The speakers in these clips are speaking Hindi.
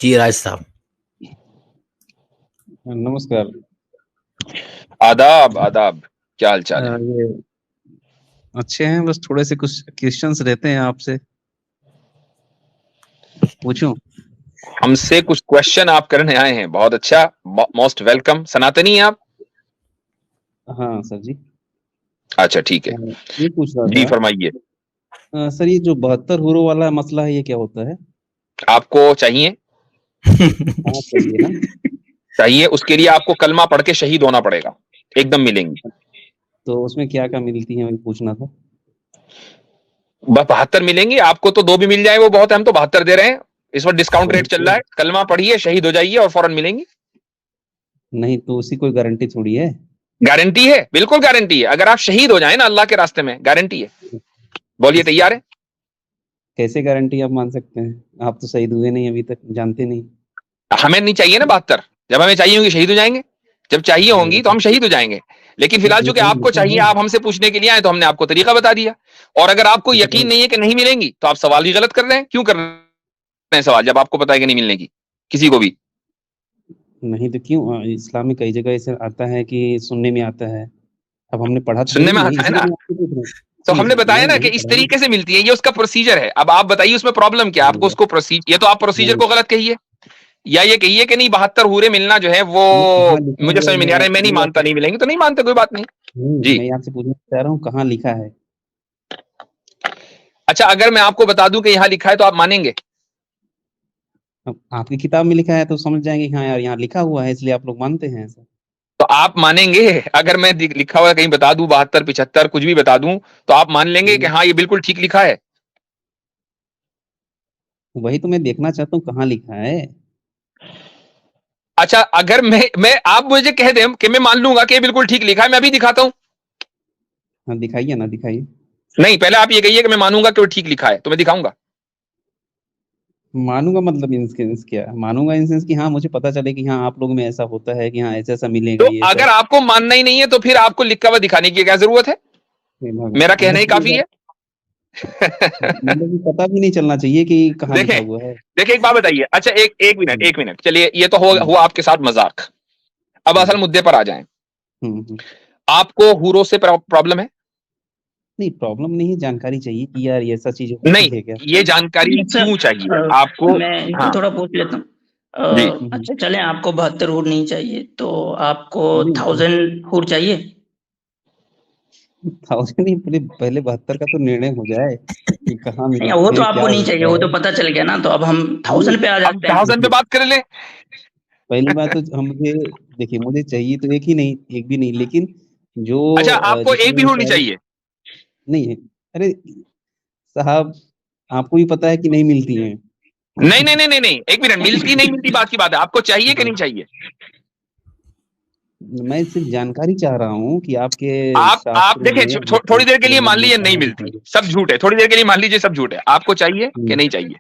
जी राज साहब। नमस्कार। आदाब आदाब, क्या हाल चाल है? ये अच्छे हैं, बस थोड़े से कुछ क्वेश्चंस रहते हैं आपसे, पूछूं? हमसे कुछ क्वेश्चन आप करने आए हैं, बहुत अच्छा, मोस्ट वेलकम। सनातनी हैं आप? हाँ सर जी। अच्छा ठीक है, ये पूछ रहा जी था फरमाइए। सर, ये जो 72 हुरों वाला मसला है, ये क्या होता है? आपको चाहिए? हाँ चाहिए ना। चाहिए, उसके लिए आपको कलमा पढ़ के शहीद होना पड़ेगा, एकदम मिलेंगी। तो उसमें क्या क्या मिलती है, वही पूछना था। बस 72 मिलेंगी आपको, तो 2 भी मिल जाए वो बहुत है, हम तो 72 दे रहे हैं। इस वक्त डिस्काउंट रेट चल रहा है, कलमा पढ़िए, शहीद हो जाइए और फौरन मिलेंगी। नहीं तो उसकी कोई गारंटी थोड़ी है। गारंटी है, बिल्कुल गारंटी है। अगर आप शहीद हो जाए ना अल्लाह के रास्ते में, गारंटी है। बोलिए, तैयार है? कैसे गारंटी आप मान सकते हैं? आप तो शहीद हुए नहीं अभी तक, जानते नहीं। हमें नहीं चाहिए ना 72। जब हमें चाहिए होंगी शहीद हो जाएंगे, जब चाहिए होंगी तो हम शहीद हो जाएंगे। लेकिन फिलहाल चूंकि आपको चाहिए, आप हमसे पूछने के लिए आए, तो हमने आपको तरीका बता दिया। और अगर आपको यकीन नहीं है कि नहीं मिलेंगी, तो आप सवाल ही गलत कर रहे हैं। क्यों कर रहे हैं सवाल, जब आपको पता है कि नहीं मिलने की किसी को भी? नहीं तो क्यों? इस्लाम में कई जगह ऐसे आता है कि सुनने में आता है। अब हमने पढ़ा तो है सुनने ही में नहीं, आता है इसलिए ना, मैं आपसे पूछ रहा हूँ। तो जी हमने बताया ना कि नहीं इस पढ़ा तरीके से मिलती है, ये उसका प्रोसीजर है। अब आप बताइए उसमें प्रॉब्लम क्या? आपको उसको प्रोसीजर, ये तो आप प्रोसीजर को गलत कहिए, या ये कहिए कि नहीं 72 हूरे मिलना जो है वो कहाँ लिखा मुझे हुआ समझ है? में नहीं आ रहा है, मैं नहीं मानता, नहीं मिलेंगे तो नहीं मानते, कोई बात नहीं। जी, मैं आपसे पूछना चाह रहा हूँ, कहाँ लिखा है? अच्छा, अगर मैं आपको बता दूं कि यहाँ लिखा है तो आप मानेंगे? अब आपकी किताब में लिखा है तो समझ जाएंगे कि हाँ यार यहाँ लिखा हुआ है, इसलिए आप लोग मानते हैं ऐसा। तो आप मानेंगे? अगर मैं लिखा हुआ कहीं बता दूं 72 75 कुछ भी बता दूं, तो आप मान लेंगे कि हाँ ये बिल्कुल ठीक लिखा है? वही तो मैं देखना चाहता हूँ, कहाँ लिखा है। अच्छा, अगर मैं आप मुझे कह दें कि मैं मान लूंगा कि ये बिल्कुल ठीक लिखा है, मैं अभी दिखाता हूं। हाँ दिखाइए ना, दिखाइए। नहीं, पहले आप ये कहिए कि मैं मानूंगा कि वो ठीक लिखा है, तो मैं दिखाऊंगा। मानूंगा मतलब इन सेंस क्या? मानूंगा इन सेंस कि हाँ मुझे पता चले कि हाँ आप लोगों में ऐसा होता है, कि हाँ ऐसा ऐसा मिलेगा तो ये अगर सब। आपको मानना ही नहीं है, तो फिर आपको लिखा हुआ दिखाने की क्या जरूरत है? हे मेरा भगवान, कहना ही मतलब काफी है। मतलब कि पता भी नहीं चलना चाहिए कि कहाँ लिखा देखें, हुआ है। देखिए एक बात बताइए। अच्छा, एक मिनट, चलिए, ये तो हम्म, हुआ आपके साथ मजाक। अब असल हम्म, मुद्दे पर आ जाएं। हम्म। आपको हूरों से प्रॉब्लम है? नहीं प्रॉब्लम नहीं है, जानकारी चाहिए कि यार ये ऐसा चीज होती नहीं, है क्या। ये जानकारी अच्छा, क्यों चाहिए आपको? मैं इनको हाँ थोड़ा पूछ लेता हूँ। जी, अच्छा चलें, आपको 72 हूर नहीं चाहिए, तो आपको नहीं 1000 हूर चाहिए? 1000 नहीं, पहले 72 का तो निर्णय हो जाए कि कहाँ नहीं, वो मिलते तो हैं, क्या आपको नहीं चाहिए, होता वो है। तो पता चल गया ना। तो अब हम नहीं 1000 पे आ अब जाते हैं। 1000 पे देखिए, बात कर ले। पहली बात तो हम मुझे, देखिए मुझे चाहिए तो एक ही नहीं, एक भी नहीं, लेकिन जो अच्छा, आपको एक भी जितने हूर नहीं सारे चाहिए? नहीं है। अरे साहब, आपको भी पता है कि नहीं मिलती हैं। नहीं नहीं नहीं नहीं नहीं, एक मिनट, मिलती नहीं मिलती बात की बात है, आपको चाहिए कि नहीं चाहिए? मैं सिर्फ जानकारी चाह रहा हूँ कि आपके आप शास्त्रों देखें, में या फिर थोड़ी देर के लिए कलम मान में लीजिए नहीं कहाँ लिखा मिलती, है। सब झूठ है, थोड़ी देर के लिए मान लीजिए सब झूठ है, आपको चाहिए कि नहीं चाहिए?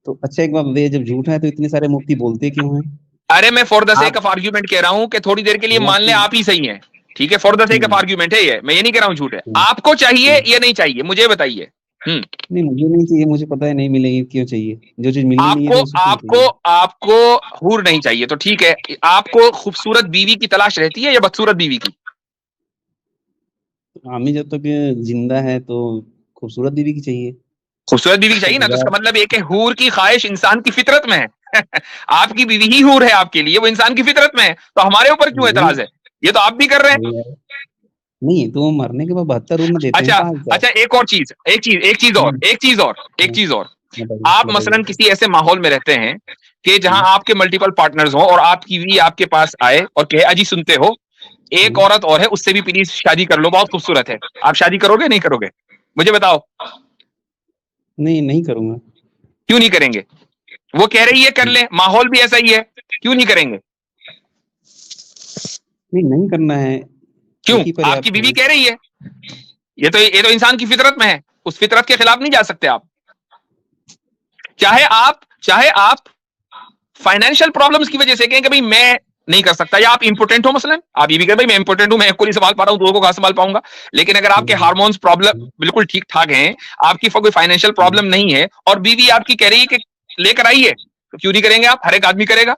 तो अच्छा एक बात बताइए, जब झूठ है तो इतने सारे मुफ्ती बोलते क्यों हैं? अरे मैं फॉर द सेक आप ऑफ आर्ग्यूमेंट कह रहा हूं कि थोड़ी देर के लिए मान ले आपकी आप ही सही हैं। ठीक है, for the sake of hmm, argument है ये, मैं ये नहीं कह रहा हूं झूठ है। हम्म, आपको चाहिए हम्म। या नहीं चाहिए, मुझे बताइए। नहीं मुझे नहीं चाहिए, मुझे पता है नहीं मिलेगी, क्यों चाहिए? जो चीज मिलनी नहीं है आपको तो उसको क्यों आपको चाहिए? आपको हूर नहीं चाहिए तो ठीक है। आपको खूबसूरत बीवी की तलाश रहती है या बदसूरत बीवी की? आदमी जब तक जिंदा है तो खूबसूरत बीवी की चाहिए। खूबसूरत बीवी की चाहिए ना, तो इसका हजार मतलब ये कि हूर की ख्वाहिश इंसान की फितरत में है। आपकी बीवी ही हूर है आपके लिए, वो इंसान की फितरत में है, तो हमारे ऊपर क्यों नहीं, एतराज है? ये तो आप भी कर रहे हैं। नहीं तो वो मरने के बाद 72 रूम में देते हैं अच्छा, पाँच साल अच्छा, एक और चीज, एक चीज और। बताइए आप बताइए। मसलन किसी ऐसे माहौल में रहते हैं कि जहां आपके मल्टीपल पार्टनर्स हो, और आपकी बीवी आपके पास आए और कहे अजी सुनते हो, एक हम्म, औरत और है, उससे भी प्लीज शादी कर लो, बहुत खूबसूरत है। आप शादी करोगे नहीं करोगे, मुझे बताओ? नहीं नहीं करूंगा। क्यों नहीं करेंगे? वो कह रही है कर ले, माहौल भी ऐसा ही है, क्यों नहीं करेंगे? नहीं नहीं करना है, क्यों? एक ही आपकी पर्याप्त बीवी है। कह रही है, ये तो इंसान की फितरत में है, उस फितरत के खिलाफ नहीं जा सकते आप। चाहे आप फाइनेंशियल प्रॉब्लम्स की वजह से कहें कि भाई मैं नहीं कर सकता, या आप इंपोर्टेंट हो, मसलन आप ये भी कहें भाई मैं इंपोर्टेंट हूं, मैं एक को नहीं संभाल पा रहा हूं, दो को कहां संभाल पाऊंगा। लेकिन अगर आपके हम्म, हार्मोन्स प्रॉब्लम बिल्कुल ठीक ठाक हैं, आपकी कोई फाइनेंशियल हम्म, प्रॉब्लम नहीं है, और बीवी आपकी कह रही है कि लेकर आइए, क्यों नहीं करेंगे आप? हर एक आदमी करेगा।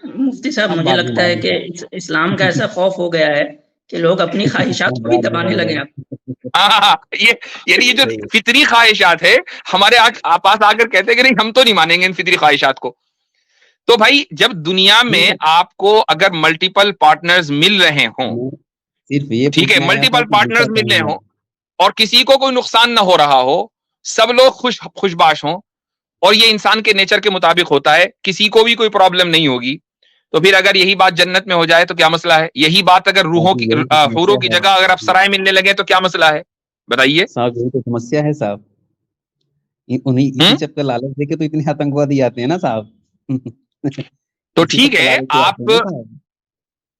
मुफ्ती साहब, आप मुझे बाद में लगता है मानेंगे। कि इस्लाम का ऐसा खौफ हो गया है कि लोग अपनी ख्वाहिशात आप को भी बाद में दबाने लगे मानेंगे। हैं। हाँ, ये यानी ये जो सही है। फितरी ख्वाहिशात है हमारे पास आकर कहते हैं कि नहीं हम तो नहीं मानेंगे इन फितरी ख्वाहिशात को। तो भाई जब दुनिया में आपको अगर मल्टीपल पार्टनर्स मिल रहे हों, मैं सिर्फ ये ठीक है, पूछने आया था मल्टीपल कि पार्टनर्स जैसा मिल रहे कहेंगे हों आप। और किसी को कोई नुकसान ना हो रहा हो, सब लोग खुशबाश हों, और ये इंसान के नेचर के मुताबिक होता है, किसी को भी कोई प्रॉब्लम नहीं होगी, तो फिर अगर यही बात जन्नत में हो जाए तो क्या मसला है? यही बात अगर रूहों साहब की यही तो हूरों समस्या की है। जगह अगर आप सराय मिलने लगे तो क्या मसला है? बताइए। साहब यही तो समस्या है साहब। उन्हीं इसी चक्कर लालच देके तो इतने आतंकवादी आते हैं ना साहब। तो इसी ठीक सबका है, लालच से आते हैं ना आप साहब।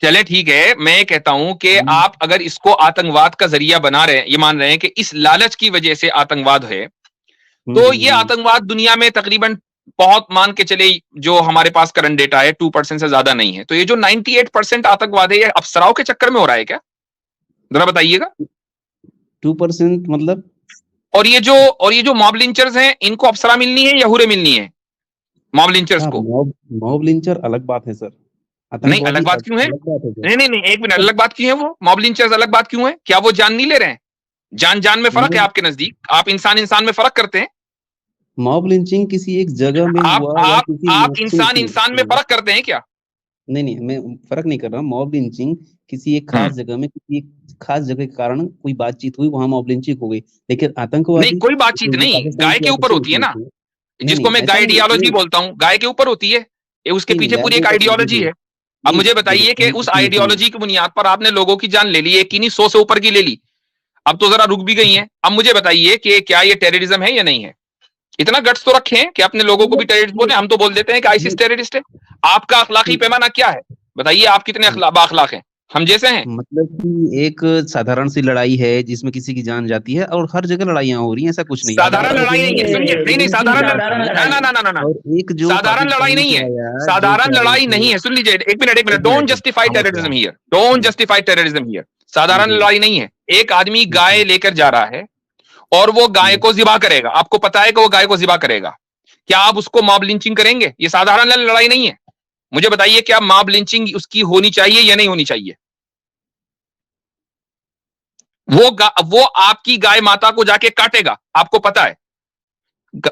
चले, ठीक है, मैं ये कहता हूं कि हम्म, आप अगर इसको आतंकवाद का जरिया बना रहे हैं, ये मान रहे हैं कि इस लालच की वजह से आतंकवाद है, तो ये हम्म। आतंकवाद दुनिया में तकरीबन बहुत मान के चले, जो हमारे पास करंट डेटा है 2% से ज्यादा नहीं है, तो ये जो 98% आतंकवाद है ये अफसराओं के चक्कर में हो रहा है क्या? जरा बताइएगा। 2% मतलब? और ये जो मॉब लिंचर्स हैं, इनको अफसरा मिलनी है या हुरे मिलनी है मॉब लिंचर्स साहब को? मॉब लिंचर अलग बात है सर। नहीं, आतंकवादी अलग बात क्यों है? अलग बात है सर। नहीं नहीं नहीं, एक मिनट, अलग बात क्यों है? वो मॉब लिंचर्स अलग बात क्यों है? क्या वो जान नहीं ले रहे हैं? जान जान में फर्क है मॉब आपके नजदीक? आप इंसान इंसान में फर्क करते हैं? मॉब लिंचिंग किसी एक जगह में आप हुआ या आप किसी आप सुनिए इंसान सुनिए इंसान में सुनिए। फर्क करते हैं क्या? नहीं नहीं, मैं फर्क नहीं कर रहा। मॉब लिंचिंग किसी एक खास जगह में किसी एक खास जगह के कारण कोई बातचीत हुई, वहां मॉब लिंचिंग हो गई। लेकिन नहीं, आतंकवादी कोई बातचीत जो नहीं, पाकिस्तान गाय की के ऊपर सुनिए होती है सुनिए ना, सुनिए। नहीं जिसको नहीं, मैं ऐसा नहीं है गाइडियोलॉजी ये। बोलता हूँ, गाय के ऊपर होती है, ये उसके नहीं नहीं, पीछे गाय पूरी के एक ऊपर आइडियोलॉजी देखिए। है। अब नहीं मुझे बताइए कि देखिए, उस सुनिए सुनिए। आइडियोलॉजी की बुनियाद पर आपने लोगों की जान ले ली, एक की नहीं 100 से ऊपर की ले ली, अब तो जरा रुक भी गई है। अब मुझे बताइए कि क्या ये टेररिज्म है या नहीं है? इतना गट्स तो रखें कि अपने लोगों को भी टेररिस्ट बोले। हम तो बोल देते हैं कि आईसिस टेररिस्ट है। आपका अखलाकी पैमाना क्या है? बताइए, आप कितने बाअखलाक हैं? हम जैसे हैं? मतलब कि एक साधारण सी लड़ाई है जिसमें किसी की जान जाती है, और हर जगह लड़ाइयाँ हो रही हैं, ऐसा कुछ नहीं। हर साधारण जगह लड़ाई नहीं है, जो सुनिए, नहीं नहीं, लिंचिंग साधारण साधारण ना लड़ाई ना ना है। ना ना ना, और एक जो साधारण लड़ाई पाकिस्तान नहीं से है, आया, जो साधारण क्या लड़ाई बोलते नहीं हैं। है। सुन लीजिए, एक मिनट, एक डोंट मिनट जस्टिफाई खामोश टेररिज्म रहो। Here, don't justify terrorism here. साधारण लड़ाई नहीं है। एक आदमी गाय लेकर जा रहा है और वो गाय को जिबा करेगा, आपको पता है कि वो गाय को जिबा करेगा, क्या आप उसको मॉब लिंचिंग करेंगे? ये साधारण लड़ाई नहीं है। मुझे बताइए, क्या मॉब लिंचिंग उसकी होनी चाहिए या नहीं होनी चाहिए? वो आपकी गाय माता को जाके काटेगा, आपको पता है,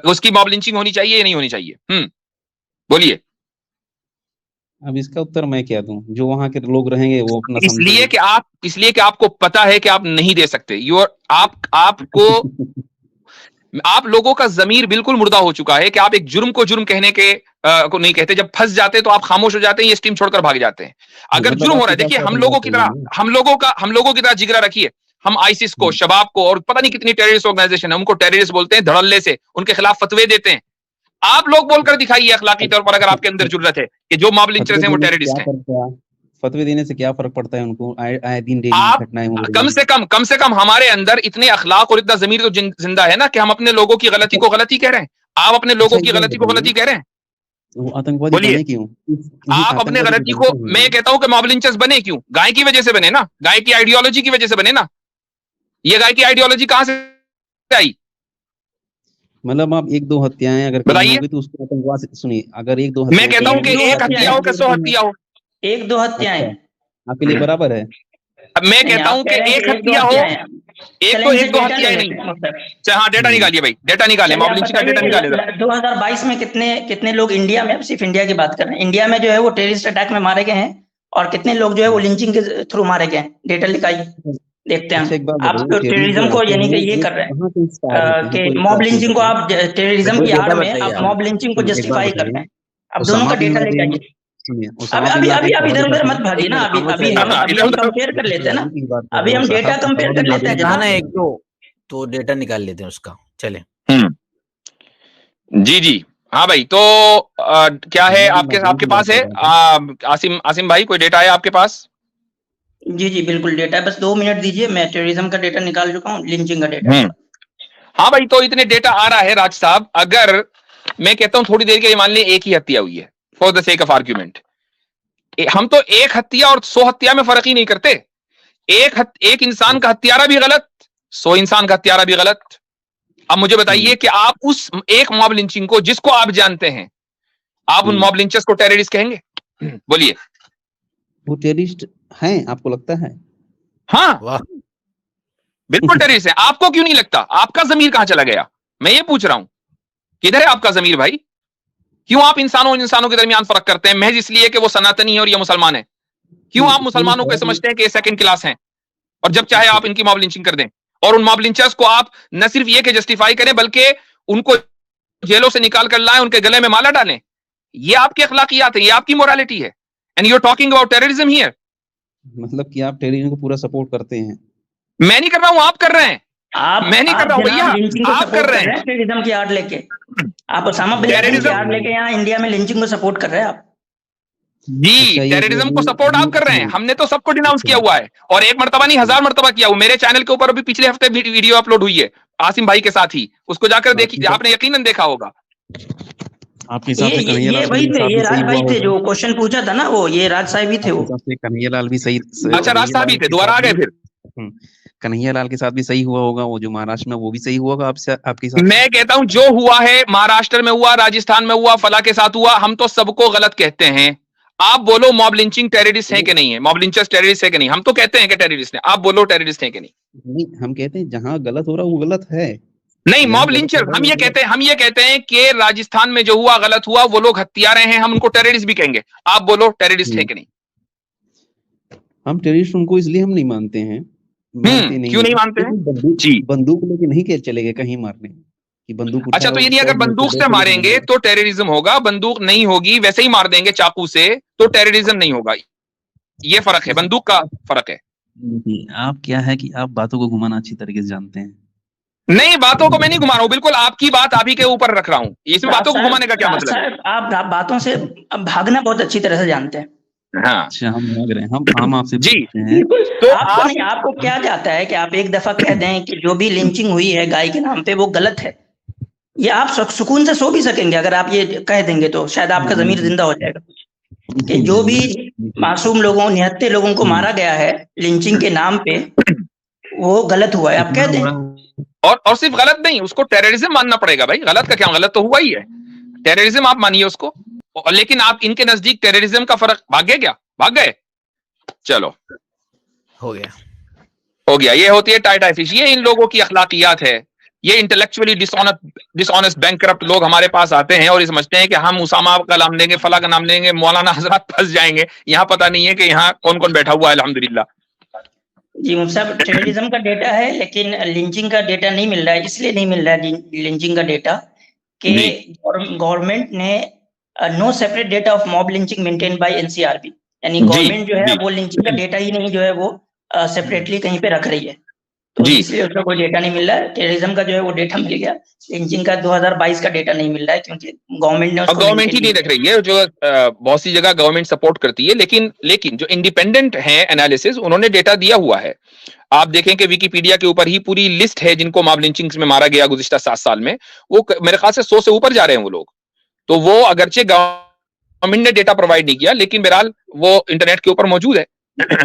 उसकी मॉब लिंचिंग होनी चाहिए या नहीं होनी चाहिए? बोलिए। अब इसका उत्तर मैं क्या दूं? जो वहां के लोग रहेंगे वो अपना समझेंगे। इसलिए कि आपको पता है कि आप नहीं दे सकते। आप लोगों का जमीर बिल्कुल मुर्दा हो चुका है कि आप एक जुर्म को जुर्म कहने के को नहीं कहते। जब फंस जाते तो आप खामोश हो जाते हैं, ये स्टीम छोड़कर भाग जाते हैं। अगर मतलब जुर्म हो रहा आपके है, पास देखिए, तो आतंकवाद चाहिए ना। हम लोगों की तरह जिगरा रखिए। हम आईसिस को, शबाब को, और पता नहीं कितनी टेररिस्ट ऑर्गेनाइजेशन है, उनको टेररिस्ट बोलते हैं धड़ल्ले से, उनके खिलाफ फतवे देते हैं। आप लोग बोलकर दिखाइए अखलाकी तौर पर, अगर आपके अंदर जुर्रत है कि जो मॉब लिंचर्स फतवे हैं वो देने से टेररिस्ट क्या हैं। फर्क पड़ा? फतवे देने से क्या फर्क पड़ता है उनको? आए आए दिन डेली आप घटनाएं हो रही कम हैं। से कम हमारे अंदर इतने अखलाक और इतना जमीर तो जिंदा है ना कि हम अपने लोगों की गलती को गलती कह रहे हैं। आप अपने अच्छा लोगों की एक बात गलती को बताइए, गलती कह रहे हैं। वो आतंकवादी बोलिए। बने क्यों? इन्हीं आप अपने आतंकवादी तो गलती को, बनते मैं हैं। कहता हूं कि मॉब लिंचर्स बने क्यों? गाय की वजह से बने ना, गाय की आइडियोलॉजी की वजह से बने ना। ये गाय की आइडियोलॉजी कहां से आई? मतलब आप एक दो हत्याएं अगर कहीं बताइए। होगी तो उसको आतंकवाद से सुनिए। अगर एक दो मैं हत्याएं कहता कहीं हूं होंगी कि तो एक हत्या हो आतंकवाद कि 100 बोलते हैं। हत्या हो। एक दो हत्याएं। अच्छा, आपके लिए बराबर है। अब मैं नहीं, कहता आप हूं कह कि रहे हैं एक कि एक दो हत्या हो, हत्याएं हैं। चलें, इनसे एक दो डेटा ले हत्याएं लेते नहीं। हैं मतलब। अच्छा, हाँ, डेटा निकालिए भाई, डेटा निकालिए, चलिए, मॉब आप लिंचिंग का डेटा बताइए निकालिए जरा। 2022 में कितने कितने लोग इंडिया में, अब सिर्फ इंडिया की बात कर रहे हैं, इंडिया में जो है वो टेररिस्ट अटैक में मारे गए हैं, और कितने लोग जो है वो लिंचिंग के थ्रू मारे गए हैं? डेटा निकालिए, देखते हैं अच्छा एक हम। बात आप बताइए, तो टेररिस्ट जो टेररिज्म को आते यानी कि हैं ये ये कर रहे हैं कहाँ से इंस्पायर होते हैं? कि हमको एक मॉब बात ये लिंचिंग को बताइए। आप टेररिज्म की डेटा आड़ में बताइए आप आप। मॉब लिंचिंग को सुनिए एक बात जस्टिफाई कर बताइए। रहे हैं। अब दोनों ओसामा का बिन डेटा लेके लादेन, आइए। सुनिए, अभी ओसामा बिन अभी अभी लादेन अभी कहाँ इधर से उधर था? मत भागिए एक ना। मिनट अभी खामोश अभी रहिए। हम हाँ, अभी इधर हम उधर कंपेयर कर लेते हैं ना। की बात कर अभी रहे हो हम साहब। डेटा कंपेयर ओसामा कर बिन लेते हैं लादेन कहा कहाँ ना से जनाब। एक था? दो, तो डेटा निकाल लेते हैं उसका। चले। जी जी, हाँ भाई, तो क्या है ओसामा बिन आपके लादेन आपके की बात पास है? कर रहा था। आसिम आसिम भाई, कोई डेटा है आपके पास? जी जी बिल्कुल, डेटा है, बस 2 मिनट दीजिए, मैं टेररिज्म का डेटा निकाल चुका हूँ, लिंचिंग का डेटा है हम्म थोड़ा। हाँ भाई, तो इतने डेटा आ रहा है राज साहब। अगर मैं कहता हूं थोड़ी देर के लिए मान लीजिए एक ही हत्या हुई है, for the sake of argument, हम तो एक हत्या और 100 हत्या में फर्क ही नहीं करते। एक इंसान का हत्यारा भी गलत, 100 इंसान का हत्यारा भी गलत। अब मुझे बताइए कि आप उस एक मॉब लिंचिंग को, जिसको आप जानते हैं आप उन मॉब लिंचर्स को टेररिस्ट कहेंगे? बोलिए। वो टेररिस्ट हैं, आपको लगता है? हाँ, वाह, बिल्कुल टेररिस्ट है। आपको क्यों नहीं लगता? आपका जमीर कहां चला गया? मैं ये पूछ रहा हूं, किधर है आपका जमीर भाई? क्यों आप इंसानों के दरमियान फर्क करते हैं महज इसलिए कि वो सनातनी है और ये मुसलमान है? क्यों आप मुसलमानों को समझते हैं कि ये सेकंड क्लास हैं, और जब चाहे आप इनकी मॉब लिंचिंग कर दें, और उन मॉब लिंचर्स को आप न सिर्फ ये कि जस्टिफाई करें, बल्कि उनको जेलों से निकाल कर लाएं, उनके गले में माला डालें? ये आपकी अखलाकियात है, ये आपकी मोरालिटी है, and you are talking about terrorism here. मतलब कि आप टेररिज्म को पूरा सपोर्ट करते हैं? मैं नहीं कर रहा हूं, आप कर रहे हैं। मैं नहीं कर रहा हूं भैया, आप कर रहे हैं। टेररिज्म की आड़ लेके आप ओसामा बिन लादेन की आड़ लेके यहाँ इंडिया में लिंचिंग को सपोर्ट कर रहे हैं आप। जी, टेररिज्म को सपोर्ट आप कर रहे हैं। हमने तो सबको डिनाउंस किया हुआ है, और एक मर्तबा नहीं 1000 मर्तबा किया हुआ। मेरे चैनल के ऊपर अभी पिछले हफ्ते वीडियो अपलोड हुई है आसिम भाई के साथ ही, उसको जाकर देखिए, आपने यकीनन देखा होगा। आपके हिसाब से ये वही थे, ये राज भाई थे जो क्वेश्चन पूछा था ना, वो ये राज साहब ही थे। वो कन्हैया लाल भी सही? अच्छा, राज साहब ही थे, दोबारा आ गए फिर। कन्हैया लाल के साथ भी सही हुआ होगा, वो जो महाराष्ट्र में, वो भी सही हुआ होगा आपके साथ? मैं कहता हूं जो हुआ है महाराष्ट्र में हुआ, राजस्थान में हुआ, फला के साथ हुआ, हम तो सबको गलत कहते हैं। आप बोलो मॉब लिंचिंग टेररिस्ट है कि नहीं है, मॉब लिंचर्स टेररिस्ट है कि नहीं? हम तो कहते हैं कि टेररिस्ट है, आप बोलो टेररिस्ट है कि नहीं? नहीं, हम कहते हैं जहां गलत हो रहा है वो गलत है। नहीं, मॉब लिंचर हम ये कहते हैं कि राजस्थान में जो हुआ गलत हुआ, वो लोग हत्यारे हैं, हम उनको टेररिस्ट भी कहेंगे। आप बोलो टेररिस्ट है कि नहीं? हम टेररिस्ट उनको इसलिए हम नहीं मानते हैं। क्यों नहीं मानते हैं? जी, बंदूक लेके नहीं के चले गए कहीं मारने कि बंदूक। अच्छा, तो यानी अगर बंदूक से मारेंगे तो टेररिज्म होगा, बंदूक नहीं होगी, वैसे ही मार देंगे चाकू से तो टेररिज्म नहीं होगा। ये फर्क है, बंदूक का फर्क है। आप क्या है कि आप बातों को घुमाना अच्छी तरीके से जानते हैं। नहीं, बातों को मैं नहीं घुमा रहा हूँ, बिल्कुल आपकी बात आप ही के ऊपर रख रहा हूँ। इसमें बातों को घुमाने का क्या मतलब है? आप बातों से भागना बहुत अच्छी तरह से जानते हैं। हाँ, अच्छा, हम भाग रहे हैं, हम आपसे जी। हैं। तो आपको क्या जाता है कि आप एक दफा कह दें कि जो भी लिंचिंग हुई है गाय के नाम पे वो गलत है, ये आप सुकून से सो भी सकेंगे? अगर आप ये कह देंगे तो शायद आपका जमीर जिंदा हो जाएगा कि जो भी मासूम लोगों, निहत्थे लोगों को मारा गया है लिंचिंग के नाम पे, वो गलत हुआ है, आप कह दें। और सिर्फ गलत नहीं, उसको टेररिज्म मानना पड़ेगा भाई। गलत का क्या, गलत तो हुआ ही है, टेररिज्म आप मानिए उसको। लेकिन आप इनके नजदीक टेररिज्म का फर्क भाग गए क्या? भाग गए? चलो, हो गया। ये होती है टाइट फिश, ये इन लोगों की अखलाकियात है। ये इंटेलेक्चुअली डिसऑनेस्ट बैंकरप्ट लोग हमारे पास आते हैं और ये समझते हैं कि हम उसामा का नाम लेंगे, फला का नाम लेंगे, मौलाना हजरत फंस जाएंगे। यहाँ पता नहीं है कि यहाँ कौन कौन बैठा हुआ है। अल्हम्दुलिल्लाह जी मुफ्ती साहब, टेररिज्म का डेटा है लेकिन लिंचिंग का डेटा नहीं मिल रहा है। इसलिए नहीं मिल रहा है लिंचिंग का डेटा कि गवर्नमेंट ने no separate data of mob lynching maintain by NCRB, यानी गवर्नमेंट जो है वो लिंचिंग का डेटा ही नहीं जो है वो सेपरेटली कहीं पे रख रही है, तो इसलिए उसका कोई डेटा नहीं मिल रहा है। टेररिज्म का जो है वो डेटा मिल गया, लिंचिंग का 2022 का डेटा नहीं मिल रहा है क्योंकि गवर्नमेंट ने उसको गवर्नमेंट ही नहीं रख रही है। जो बहुत सी जगह गवर्नमेंट सपोर्ट करती है, लेकिन जो इंडिपेंडेंट है एनालिसिस, उन्होंने डेटा दिया हुआ है। आप देखें कि विकिपीडिया के ऊपर ही पूरी लिस्ट है जिनको मॉब लिंचिंग में मारा गया गुज़िश्ता 7 साल में। वो मेरे ख्याल से 100 से ऊपर जा रहे हैं वो लोग। तो वो अगरचे गवर्नमेंट ने डेटा प्रोवाइड नहीं किया, लेकिन बहरहाल वो इंटरनेट के ऊपर मौजूद है।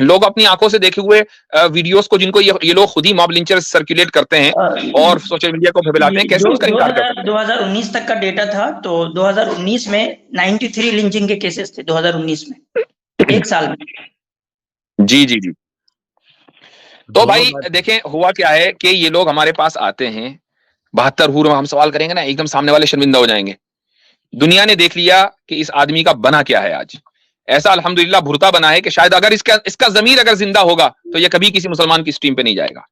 लोग अपनी आंखों से देखे हुए वीडियोस को, जिनको ये लोग खुद ही मॉब लिंचर्स सर्कुलेट करते हैं और सोशल मीडिया को फैलाते हैं, कैसे उसका इनकार करते हैं? 2019 तक का डेटा था, तो 2019 में 93 लिंचिंग के केसेस थे 2019 में, एक साल में। जी। तो भाई देखें हुआ क्या है कि ये लोग हमारे पास आते हैं, 72 हूर में हम सवाल करेंगे ना, एकदम सामने वाले शर्मिंदा हो जाएंगे। दुनिया ने देख लिया कि इस आदमी का बना क्या है। आज ऐसा अल्हम्दुलिल्लाह भुरता बना है कि शायद अगर इसका ज़मीर अगर जिंदा होगा तो ये कभी किसी मुसलमान की स्ट्रीम पे नहीं जाएगा।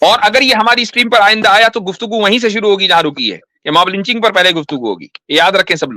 और अगर ये हमारी स्ट्रीम पर आइंदा आया तो गुफ्तगू वहीं से शुरू होगी जहां रुकी है। ये मॉब लिंचिंग पर पहले गुफ्तगू होगी, याद रखें सब लोग।